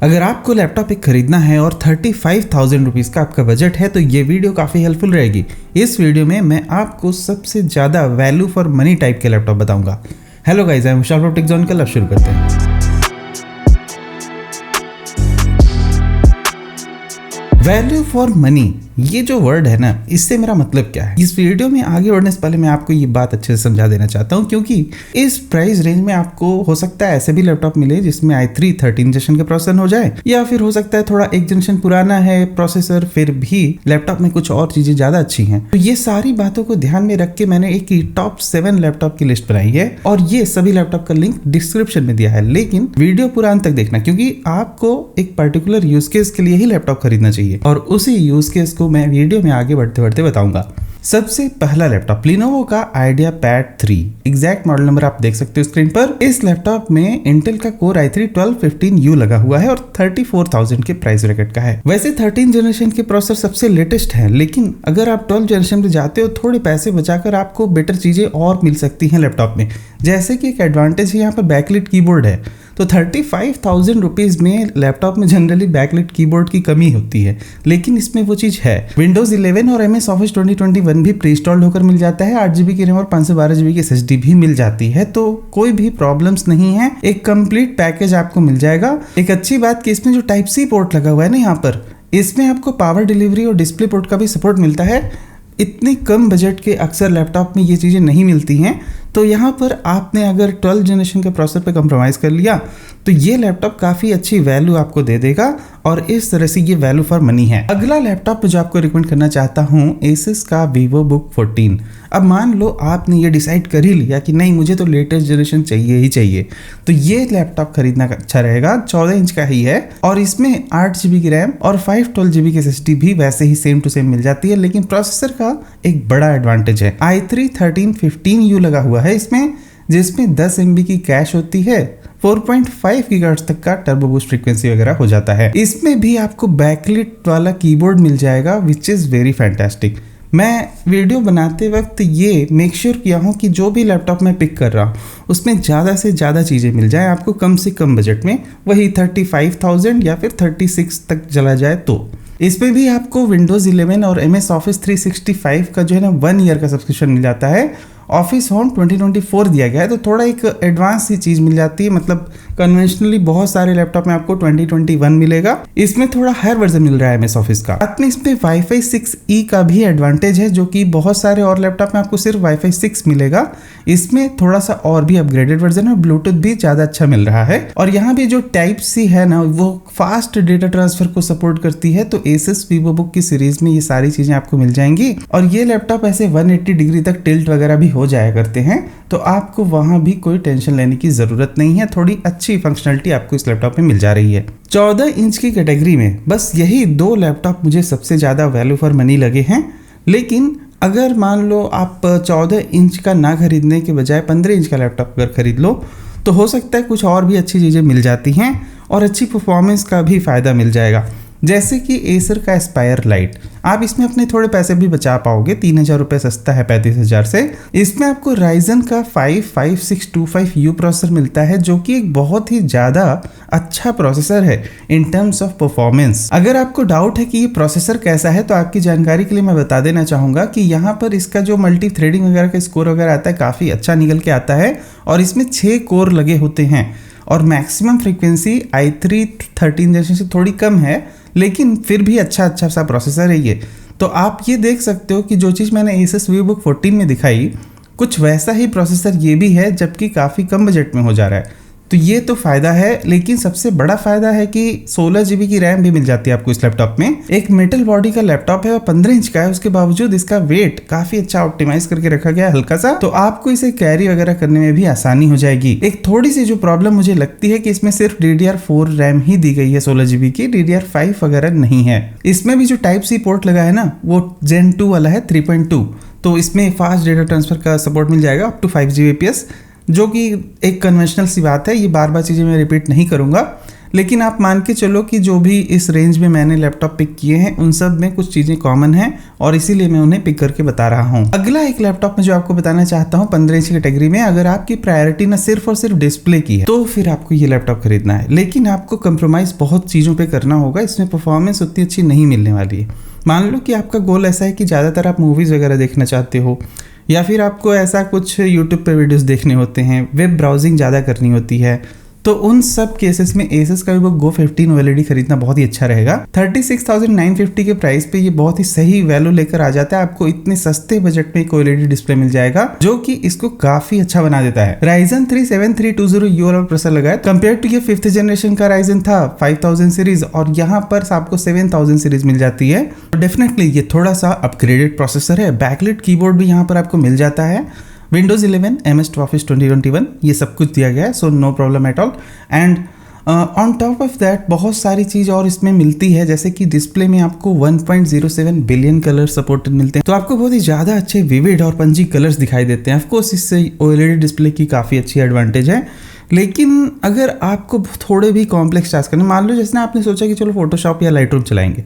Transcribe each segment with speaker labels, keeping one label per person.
Speaker 1: अगर आपको लैपटॉप एक खरीदना है और 35,000 रुपीज़ का आपका बजट है तो ये वीडियो काफ़ी हेल्पफुल रहेगी। इस वीडियो में मैं आपको सबसे ज़्यादा वैल्यू फॉर मनी टाइप के लैपटॉप बताऊंगा। Hello guys, I am Vishal from Techzonical. अब शुरू करते हैं। वैल्यू फॉर मनी, ये जो वर्ड है ना, इससे मेरा मतलब क्या है। इस वीडियो में आगे बढ़ने से पहले मैं आपको ये बात अच्छे से समझा देना चाहता हूँ, क्योंकि इस प्राइस रेंज में आपको हो सकता है ऐसे भी लैपटॉप मिले जिसमें i3 13 जनरेशन के प्रोसेसर हो जाए, या फिर हो सकता है थोड़ा एक जनरेशन पुराना है प्रोसेसर, फिर भी लैपटॉप में कुछ और चीजें ज्यादा अच्छी हैं। तो ये सारी बातों को ध्यान में रख के मैंने एक टॉप 7 लैपटॉप की लिस्ट बनाई है और ये सभी लैपटॉप का लिंक डिस्क्रिप्शन में दिया है। लेकिन वीडियो पूरा अंत तक देखना, क्योंकि आपको एक पर्टिकुलर यूज केस के लिए ही लैपटॉप खरीदना चाहिए और उसी यूज केस को मैं वीडियो में आगे बढ़ते बढ़ते बताऊंगा। सबसे पहला लैपटॉप Lenovo का IdeaPad 3, एग्जैक्ट मॉडल नंबर आप देख सकते हो स्क्रीन पर। इस लैपटॉप में इंटेल का कोर i3 1215U लगा हुआ है और 34,000 के प्राइस ब्रैकेट का है। वैसे 13 जनरेशन के प्रोसेसर सबसे लेटेस्ट है, लेकिन अगर आप 12 जनरेशन पे जाते हो थोड़े पैसे बचाकर आपको बेटर चीजें और मिल सकती हैं लैपटॉप में। जैसे कि एक एडवांटेज है, यहाँ पर बैकलिट कीबोर्ड है। तो 35,000 रुपीज़ में लैपटॉप में जनरली बैकलिट कीबोर्ड की कमी होती है, लेकिन इसमें वो चीज़ है। Windows 11 और MS Office 2021 भी प्री इंस्टॉल्ड होकर मिल जाता है। 8GB की रैम और 512GB की SSD भी मिल जाती है, तो कोई भी प्रॉब्लम्स नहीं है। एक कंप्लीट पैकेज आपको मिल जाएगा। एक अच्छी बात कि इसमें जो Type-C पोर्ट लगा हुआ है ना, यहाँ पर इसमें आपको पावर डिलीवरी और डिस्प्ले पोर्ट का भी सपोर्ट मिलता है। इतने कम बजट के अक्सर लैपटॉप में ये चीज़ें नहीं मिलती हैं, तो यहाँ पर आपने अगर 12 जनरेशन के प्रोसेसर पे कॉम्प्रोमाइज़ कर लिया तो ये लैपटॉप काफ़ी अच्छी वैल्यू आपको दे देगा और इस तरह से ये वैल्यू फॉर मनी है। अगला लैपटॉप जो आपको रिकमेंड करना चाहता हूँ, Asus का VivoBook 14। अब मान लो आपने ये डिसाइड कर ही लिया कि नहीं, मुझे तो लेटेस्ट जनरेशन चाहिए ही चाहिए, तो ये लैपटॉप खरीदना अच्छा रहेगा। 14 इंच का ही है और इसमें 8GB की रैम और 512GB की SSD भी वैसे ही सेम टू सेम मिल जाती है, लेकिन प्रोसेसर का एक बड़ा एडवांटेज है। i3 1315U लगा हुआ है इसमें, जिसमें 10 MB की कैश होती है, 4.5 GHz तक का टर्बो बूस्ट फ्रीक्वेंसी वगैरह हो जाता है। इसमें भी आपको बैकलिट वाला कीबोर्ड मिल जाएगा, विच इज़ वेरी फैंटास्टिक। मैं वीडियो बनाते वक्त ये मेक श्योर किया हूँ कि जो भी लैपटॉप मैं पिक कर रहा हूँ उसमें ज़्यादा से ज़्यादा चीज़ें मिल जाए आपको कम से कम बजट में, वही 35,000 या फिर 36 तक चला जाए तो। इसमें भी आपको Windows 11 और MS Office 365 का जो है ना 1 ईयर का सब्सक्रिप्शन मिल जाता है। ऑफिस होम 2024 दिया गया है, तो थोड़ा एक एडवांस सी चीज़ मिल जाती है। मतलब कन्वेंशनली बहुत सारे लैपटॉप में आपको 2021 मिलेगा, इसमें थोड़ा हायर वर्जन मिल रहा है MS ऑफिस का। साथ में इसमें Wi-Fi 6E का भी एडवांटेज है, जो कि बहुत सारे और लैपटॉप में आपको सिर्फ Wi-Fi 6 मिलेगा। इसमें थोड़ा सा और भी अपग्रेडेड वर्जन है और ब्लूटूथ भी ज़्यादा अच्छा मिल रहा है। और यहाँ भी जो Type-C है ना, वो फास्ट डेटा ट्रांसफर को सपोर्ट करती है, तो Asus VivoBook की सीरीज में ये सारी चीज़ें आपको मिल जाएंगी। और ये लैपटॉप ऐसे 180 डिग्री तक टिल्ट वगैरह भी हो जाया करते हैं, तो आपको वहां भी कोई टेंशन लेने की जरूरत नहीं है। थोड़ी अच्छी फंक्शनलिटी आपको इस लैपटॉप में मिल जा रही है। 14 इंच की कैटेगरी में बस यही 2 लैपटॉप मुझे सबसे ज्यादा वैल्यू फॉर मनी लगे हैं, लेकिन अगर मान लो आप 14 इंच का ना खरीदने के बजाय 15 इंच का लैपटॉप अगर खरीद लो तो हो सकता है कुछ और भी अच्छी चीजें मिल जाती हैं और अच्छी परफॉर्मेंस का भी फायदा मिल जाएगा। जैसे कि Acer का Aspire Lite, आप इसमें अपने थोड़े पैसे भी बचा पाओगे। 3,000 रुपये सस्ता है 35,000 से। इसमें आपको Ryzen का 5625U प्रोसेसर मिलता है, जो कि एक बहुत ही ज़्यादा अच्छा प्रोसेसर है इन टर्म्स ऑफ परफॉर्मेंस। अगर आपको डाउट है कि ये प्रोसेसर कैसा है, तो आपकी जानकारी के लिए मैं बता देना चाहूँगा कि यहाँ पर इसका जो मल्टी थ्रेडिंग वगैरह का स्कोर वगैरह आता है काफ़ी अच्छा निकल के आता है और इसमें 6 कोर लगे होते हैं और मैक्सिमम फ्रीक्वेंसी i3 13 जनरेशन से थोड़ी कम है, लेकिन फिर भी अच्छा सा प्रोसेसर है ये। तो आप ये देख सकते हो कि जो चीज़ मैंने Asus VivoBook 14 में दिखाई, कुछ वैसा ही प्रोसेसर ये भी है, जबकि काफ़ी कम बजट में हो जा रहा है। तो ये तो फ़ायदा है, लेकिन सबसे बड़ा फ़ायदा है कि 16GB की रैम भी मिल जाती है आपको इस लैपटॉप में। एक मेटल बॉडी का लैपटॉप है और 15 इंच का है, उसके बावजूद इसका वेट काफ़ी अच्छा ऑप्टिमाइज करके रखा गया है, हल्का सा, तो आपको इसे कैरी वगैरह करने में भी आसानी हो जाएगी। एक थोड़ी सी जो प्रॉब्लम मुझे लगती है कि इसमें सिर्फ DDR4 रैम ही दी गई है 16GB की, DDR5 वगैरह नहीं है। इसमें भी जो Type-C पोर्ट लगा है ना, वो Gen 2 वाला है 3.2, तो इसमें फास्ट डेटा ट्रांसफर का सपोर्ट मिल जाएगा अप टू 5 Gbps, जो कि एक कन्वेंशनल सी बात है। ये बार बार चीज़ें मैं रिपीट नहीं करूँगा। लेकिन आप मान के चलो कि जो भी इस रेंज में मैंने लैपटॉप पिक किए हैं उन सब में कुछ चीज़ें कॉमन हैं और इसीलिए मैं उन्हें पिक करके बता रहा हूँ। अगला एक लैपटॉप में जो आपको बताना चाहता हूँ 15 इंच कैटेगरी में, अगर आपकी प्रायोरिटी ना सिर्फ और सिर्फ डिस्प्ले की है तो फिर आपको ये लैपटॉप खरीदना है, लेकिन आपको कंप्रोमाइज़ बहुत चीज़ों पर करना होगा। इसमें परफॉर्मेंस उतनी अच्छी नहीं मिलने वाली है। मान लो कि आपका गोल ऐसा है कि ज़्यादातर आप मूवीज़ वगैरह देखना चाहते हो, या फिर आपको ऐसा कुछ यूट्यूब पे वीडियोस देखने होते हैं, वेब ब्राउजिंग ज़्यादा करनी होती है, तो उन सब केसेस में Asus का वो Go 15 OLED खरीदना बहुत ही अच्छा रहेगा। 36,950 के प्राइस पे ये बहुत ही सही वैल्यू लेकर आ जाता है। आपको इतने सस्ते बजट में एक OLED डिस्प्ले मिल जाएगा जो कि इसको काफी अच्छा बना देता है। Ryzen 3 7320U वाला प्रोसेसर लगा है, कंपेयर टू ये 5th जनरेशन का Ryzen था 5000 सीरीज, और यहाँ पर आपको 7000 सीरीज मिल जाती है। डेफिनेटली ये थोड़ा सा अपग्रेडेड प्रोसेसर है। बैकलिट कीबोर्ड भी यहाँ पर आपको मिल जाता है। Windows 11, MS Office 2021 ये सब कुछ दिया गया है, so no problem at all. And on top of that बहुत सारी चीज़ और इसमें मिलती है, जैसे कि डिस्प्ले में आपको 1.07 बिलियन कलर सपोर्टेड मिलते हैं, तो आपको बहुत ही ज़्यादा अच्छे विविड और पंजी कलर्स दिखाई देते हैं। ऑफकोर्स इससे OLED डिस्प्ले की काफ़ी अच्छी एडवांटेज है। लेकिन अगर आपको थोड़े भी कॉम्प्लेक्स टास्क करने, मान लो जैसे आपने सोचा कि चलो फोटोशॉप या लाइटरूम चलाएंगे,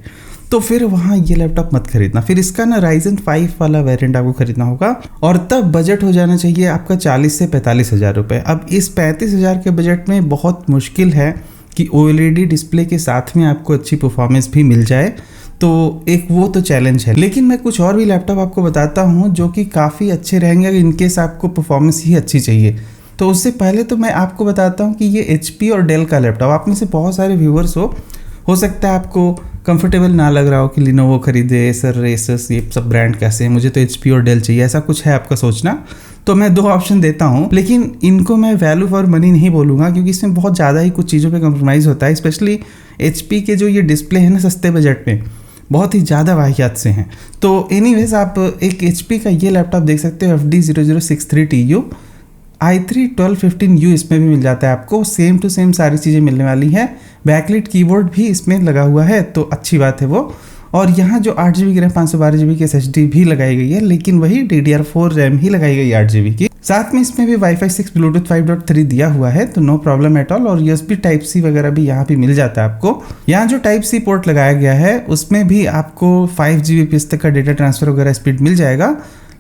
Speaker 1: तो फिर वहाँ ये लैपटॉप मत खरीदना। फिर इसका ना Ryzen 5 वाला वेरिएंट आपको खरीदना होगा, और तब बजट हो जाना चाहिए आपका 40 से 45 हज़ार रुपये। अब इस 35 हज़ार के बजट में बहुत मुश्किल है कि OLED डिस्प्ले के साथ में आपको अच्छी परफॉर्मेंस भी मिल जाए, तो एक वो तो चैलेंज है। लेकिन मैं कुछ और भी लैपटॉप आपको बताता हूँ जो कि काफ़ी अच्छे रहेंगे अगर इनकेस आपको परफॉर्मेंस ही अच्छी चाहिए। तो उससे पहले तो मैं आपको बताता हूँ कि ये HP और डेल का लैपटॉप, आप में से बहुत सारे व्यूअर्स हो सकता है आपको कंफर्टेबल ना लग रहा हो कि लिनोवो खरीदे, सर एसस ये सब ब्रांड कैसे हैं, मुझे तो HP और डेल चाहिए, ऐसा कुछ है आपका सोचना। तो मैं 2 ऑप्शन देता हूँ, लेकिन इनको मैं वैल्यू फॉर मनी नहीं बोलूँगा क्योंकि इसमें बहुत ज़्यादा ही कुछ चीज़ों पे कंप्रोमाइज़ होता है। स्पेशली HP के जो ये डिस्प्ले है ना सस्ते बजट में बहुत ही ज़्यादा वाहियात से हैं। तो एनीवेज आप एक HP का ये लैपटॉप देख सकते हो, FD0063TU i3 1215U इसमें भी मिल जाता है आपको। सेम टू सेम सारी चीज़ें मिलने वाली है। बैकलिट कीबोर्ड भी इसमें लगा हुआ है, तो अच्छी बात है वो। और यहाँ जो 8GB की रैम 512GB की SSD भी लगाई गई है, लेकिन वही DDR4 रैम ही लगाई गई 8GB की। साथ में इसमें भी Wi-Fi 6 Bluetooth 5.3 दिया हुआ है, तो नो प्रॉब्लम एट ऑल। और USB Type-C वगैरह भी यहाँ भी मिल जाता है आपको। यहाँ जो Type-C पोर्ट लगाया गया है उसमें भी आपको 5 Gbps तक का डेटा ट्रांसफर वगैरह स्पीड मिल जाएगा।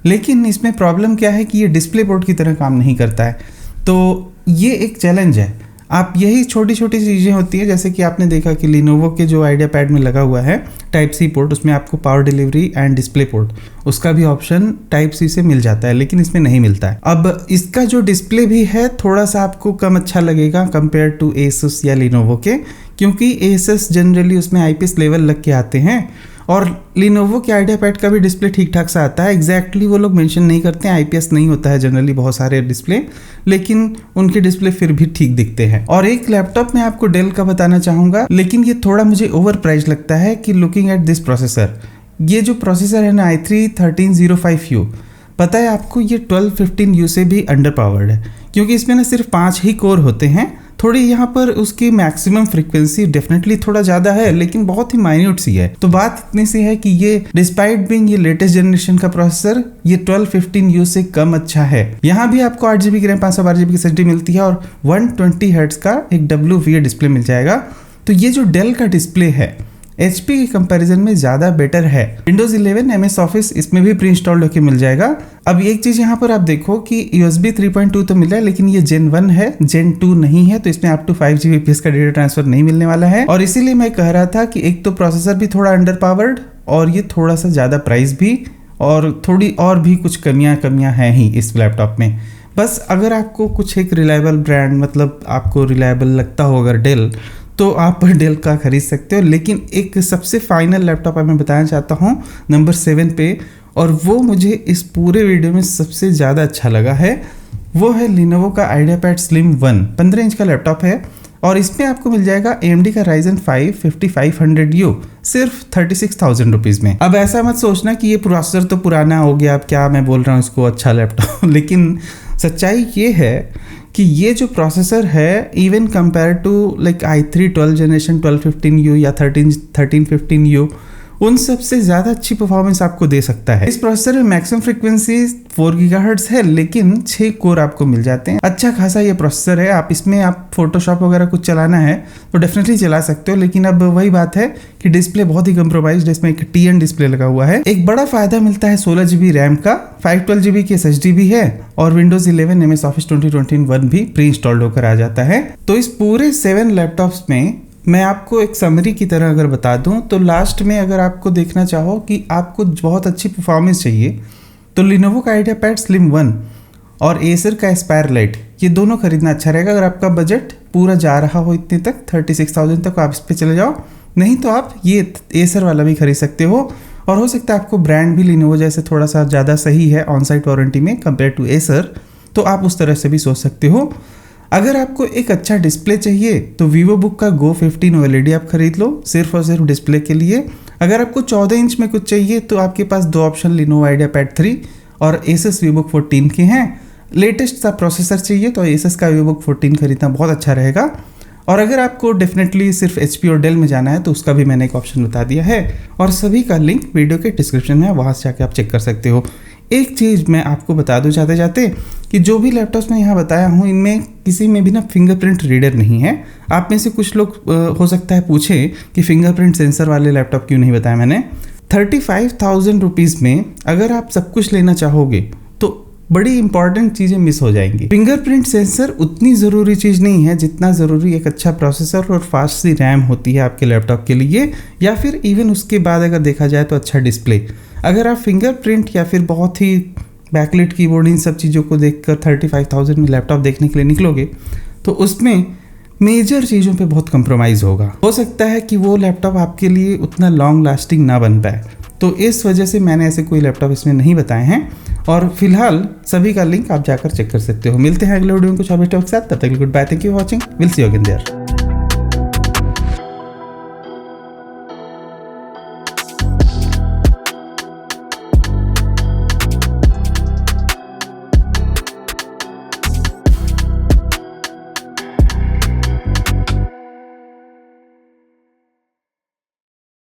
Speaker 1: लेकिन इसमें प्रॉब्लम क्या है कि ये डिस्प्ले पोर्ट की तरह काम नहीं करता है, तो ये एक चैलेंज है। आप यही छोटी छोटी चीज़ें होती है, जैसे कि आपने देखा कि लिनोवो के जो आइडिया पैड में लगा हुआ है Type-C पोर्ट, उसमें आपको power delivery and display port उसका भी ऑप्शन Type-C से मिल जाता है, लेकिन इसमें नहीं मिलता है। अब इसका जो डिस्प्ले भी है थोड़ा सा आपको कम अच्छा लगेगा कंपेयर टू Asus या लिनोवो के, क्योंकि Asus जनरली उसमें IPS लेवल लग के आते हैं, और लिनोवो के आइडिया पैड का भी डिस्प्ले ठीक ठाक सा आता है। एग्जैक्टली वो लोग मेंशन नहीं करते हैं, IPS नहीं होता है जनरली बहुत सारे डिस्प्ले, लेकिन उनके डिस्प्ले फिर भी ठीक दिखते हैं। और एक लैपटॉप मैं आपको डेल का बताना चाहूँगा, लेकिन ये थोड़ा मुझे ओवर प्राइस लगता है कि लुकिंग एट दिस प्रोसेसर, ये जो प्रोसेसर है ना i3 1305U, पता है आपको ये 1215U से भी अंडर पावर्ड है, क्योंकि इसमें ना सिर्फ 5 ही कोर होते हैं। थोड़ी यहाँ पर उसकी मैक्सिमम फ्रीक्वेंसी डेफिनेटली थोड़ा ज़्यादा है, लेकिन बहुत ही माइन्यूट सी है। तो बात इतनी सी है कि ये डिस्पाइट बीइंग ये लेटेस्ट जनरेशन का प्रोसेसर, ये 1215U से कम अच्छा है। यहाँ भी आपको 8GB की रैम 512GB की SSD मिलती है, और 120 हर्ट्ज का एक WVA डिस्प्ले मिल जाएगा। तो ये जो डेल का डिस्प्ले है HP के कंपैरिजन में ज़्यादा बेटर है। Windows 11 MS Office इसमें भी प्री इंस्टॉल्ड होकर मिल जाएगा। अब एक चीज़ यहाँ पर आप देखो कि USB 3.2 तो मिला है, लेकिन ये Gen 1 है, Gen 2 नहीं है, तो इसमें अप टू 5 Gbps का डेटा ट्रांसफर नहीं मिलने वाला है। और इसीलिए मैं कह रहा था कि एक तो प्रोसेसर भी थोड़ा अंडर पावर्ड, और ये थोड़ा सा ज़्यादा प्राइस भी, और थोड़ी और भी कुछ कमियाँ हैं ही इस लैपटॉप में। बस अगर आपको कुछ एक रिलायबल ब्रांड, मतलब आपको रिलायबल लगता हो अगर डेल, तो आप डेल का खरीद सकते हो। लेकिन एक सबसे फाइनल लैपटॉप मैं बताना चाहता हूँ नंबर 7 पे, और वो मुझे इस पूरे वीडियो में सबसे ज़्यादा अच्छा लगा है, वो है लिनोवो का आइडियापैड स्लिम 1 15 इंच का लैपटॉप है, और इसमें आपको मिल जाएगा AMD का Ryzen 5 5500U सिर्फ 36,000 रुपीज़ में। अब ऐसा मत सोचना कि ये प्रोसेसर तो पुराना हो गया, अब क्या मैं बोल रहा हूँ इसको अच्छा लैपटॉप लेकिन सच्चाई ये है कि ये जो प्रोसेसर है, even compare to like i3 12 generation 1215U या 1315U, उन सबसे ज़्यादा अच्छी परफॉर्मेंस आपको दे सकता है। इस प्रोसेसर में मैक्सिमम फ्रीक्वेंसी 4 गीगाहर्ट्ज़ है, लेकिन 6 कोर आपको मिल जाते हैं। अच्छा खासा ये प्रोसेसर है। आप इसमें आप फोटोशॉप वगैरह कुछ चलाना है तो डेफिनेटली चला सकते हो, लेकिन अब वही बात है कि डिस्प्ले बहुत ही कंप्रोमाइज्ड है। इसमें एक TN डिस्प्ले लगा हुआ है। एक बड़ा फायदा मिलता है 16 GB रैम का, 512 GB की SSD भी है और Windows 11 MS Office 2021 भी प्री इंस्टॉल्ड होकर आ जाता है। तो इस पूरे 7 लैपटॉप्स में मैं आपको एक समरी की तरह अगर बता दूं तो लास्ट में अगर आपको देखना चाहो कि आपको बहुत अच्छी परफॉर्मेंस चाहिए तो Lenovo का IdeaPad Slim 1 और Acer का Aspire Lite, ये दोनों खरीदना अच्छा रहेगा। अगर आपका बजट पूरा जा रहा हो इतने तक 36,000 तक, आप इस पे चले जाओ। नहीं तो आप ये Acer वाला भी खरीद सकते हो, और हो सकता है आपको ब्रांड भी Lenovo जैसे थोड़ा सा ज़्यादा सही है ऑन साइट वारंटी में कंपेयर टू Acer, तो आप उस तरह से भी सोच सकते हो। अगर आपको एक अच्छा डिस्प्ले चाहिए तो VivoBook का Go 15 OLED आप खरीद लो, सिर्फ और सिर्फ डिस्प्ले के लिए। अगर आपको 14 इंच में कुछ चाहिए तो आपके पास दो ऑप्शन Lenovo IdeaPad 3 और Asus VivoBook 14 के हैं। लेटेस्ट सा प्रोसेसर चाहिए तो Asus का VivoBook 14 खरीदना बहुत अच्छा रहेगा। और अगर आपको डेफिनेटली सिर्फ HP और Dell में जाना है तो उसका भी मैंने एक ऑप्शन बता दिया है, और सभी का लिंक वीडियो के डिस्क्रिप्शन में है, वहाँ से जाके आप चेक कर सकते हो। एक चीज़ मैं आपको बता दूं जाते जाते कि जो भी लैपटॉप्स मैं यहाँ बताया हूँ इनमें किसी में भी ना फिंगरप्रिंट रीडर नहीं है। आप में से कुछ लोग हो सकता है पूछें कि फिंगरप्रिंट सेंसर वाले लैपटॉप क्यों नहीं बताया मैंने। 35,000 रुपीज़ में अगर आप सब कुछ लेना चाहोगे तो बड़ी इंपॉर्टेंट चीज़ें मिस हो जाएंगी। फिंगरप्रिंट सेंसर उतनी ज़रूरी चीज़ नहीं है जितना ज़रूरी एक अच्छा प्रोसेसर और फास्ट सी रैम होती है आपके लैपटॉप के लिए, या फिर इवन उसके बाद अगर देखा जाए तो अच्छा डिस्प्ले। अगर आप फिंगरप्रिंट या फिर बहुत ही बैकलिट कीबोर्ड इन सब चीज़ों को देखकर 35,000 में लैपटॉप देखने के लिए निकलोगे तो उसमें मेजर चीज़ों पे बहुत कंप्रोमाइज़ होगा। हो सकता है कि वो लैपटॉप आपके लिए उतना लॉन्ग लास्टिंग ना बन पाए, तो इस वजह से मैंने ऐसे कोई लैपटॉप इसमें नहीं बताए हैं। और फिलहाल सभी का लिंक आप जाकर चेक कर सकते हो। मिलते हैं अगले वीडियो में कुछ और वीडियो के साथ, तब तक good bye, thank you for watching, will see you again there.